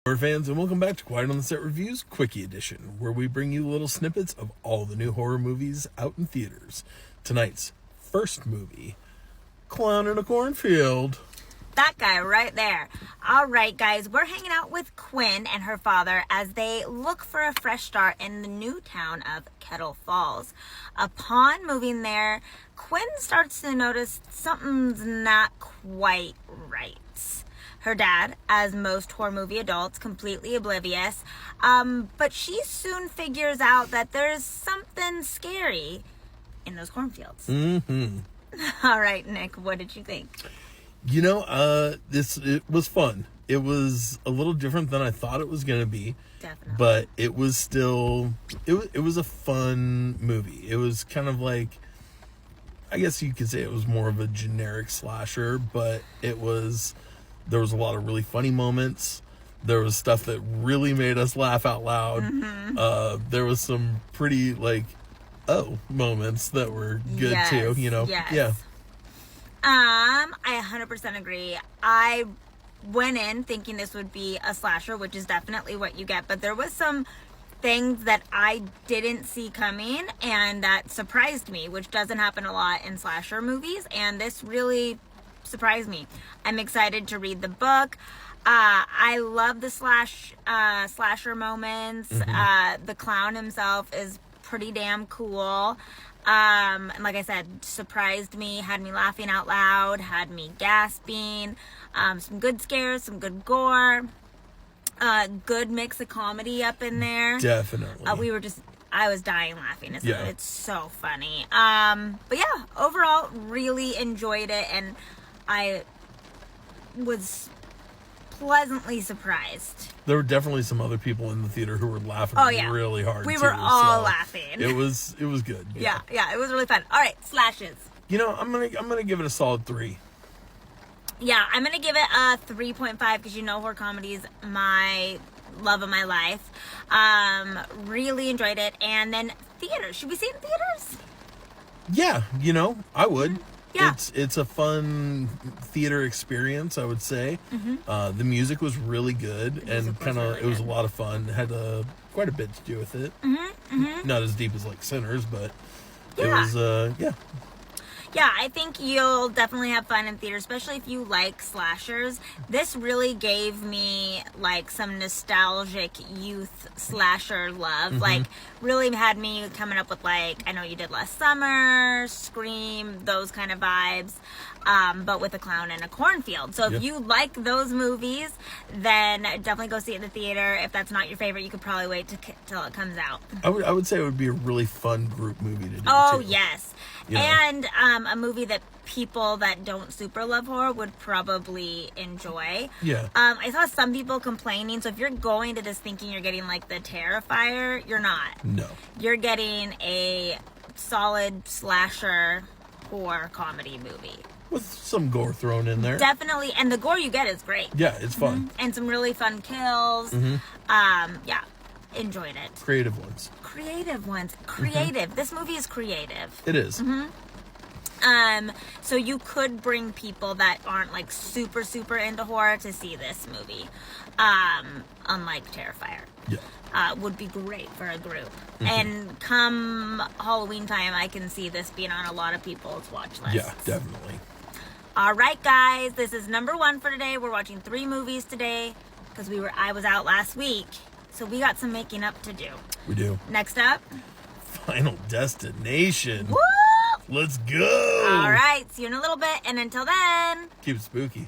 Horror fans, and welcome back to Quiet on the Set Reviews Quickie Edition, where we bring you little snippets of all the new horror movies out in theaters. Tonight's first movie, Clown in a Cornfield. That guy right there. All right, guys, we're hanging out with Quinn and her father as they look for a fresh start in the new town of Kettle Falls. Upon moving there, Quinn starts to notice something's not quite right. Her dad, as most horror movie adults, completely oblivious, but she soon figures out that there's something scary in those cornfields. All right, Nick, what did you think? You know, it was fun. It was a little different than I thought it was going to be. Definitely. But it was still, it was a fun movie. It was kind of like, I guess you could say it was more of a generic slasher, but there was a lot of really funny moments. There was stuff that really made us laugh out loud. There was some pretty, moments that were good too, you know? Yes. Yeah. I 100% agree. I went in thinking this would be a slasher, which is definitely what you get, but there was some things that I didn't see coming and that surprised me, which doesn't happen a lot in slasher movies, and this really surprised me. I'm excited to read the book. I love the slasher moments. The clown himself is pretty damn cool. And like I said, surprised me, had me laughing out loud, had me gasping. Some good scares, some good gore. Good mix of comedy up in there. Definitely. I was dying laughing. It's so funny. But yeah, overall, really enjoyed it, and I was pleasantly surprised. There were definitely some other people in the theater who were laughing really hard. We were all laughing. It was good. Yeah, it was really fun. All right, slashes. You know, I'm gonna give it a solid 3. Yeah, I'm gonna give it a 3.5 because horror comedy is my love of my life. Really enjoyed it. And then theaters. Should we see it in theaters? Yeah, I would. Yeah. It's a fun theater experience, I would say. The music was really good, and it was a lot of fun. It had quite a bit to do with it. Not as deep as like Sinners, but it was Yeah, I think you'll definitely have fun in theater, especially if you like slashers. This really gave me some nostalgic youth slasher love. Really had me coming up with I Know You Did Last Summer, Scream, those kind of vibes, but with a clown in a cornfield. So if you like those movies, then definitely go see it in the theater. If that's not your favorite, you could probably wait till it comes out. I would say it would be a really fun group movie to do. Oh, too. yes. And a movie that people that don't super love horror would probably enjoy. Yeah. I saw some people complaining, so if you're going to this thinking you're getting the Terrifier, you're not. No. You're getting a solid slasher horror comedy movie. With some gore thrown in there. Definitely, and the gore you get is great. Yeah, it's fun. And some really fun kills. Enjoyed it. Creative ones. Creative. This movie is creative. It is. So you could bring people that aren't super, super into horror to see this movie. Unlike Terrifier. Yeah. Would be great for a group. And come Halloween time, I can see this being on a lot of people's watch lists. Yeah, definitely. All right, guys, this is number 1 for today. We're watching 3 movies today because I was out last week. So we got some making up to do. We do. Next up, Final Destination. woo! Let's go. All right, see you in a little bit. And until then, Keep it spooky.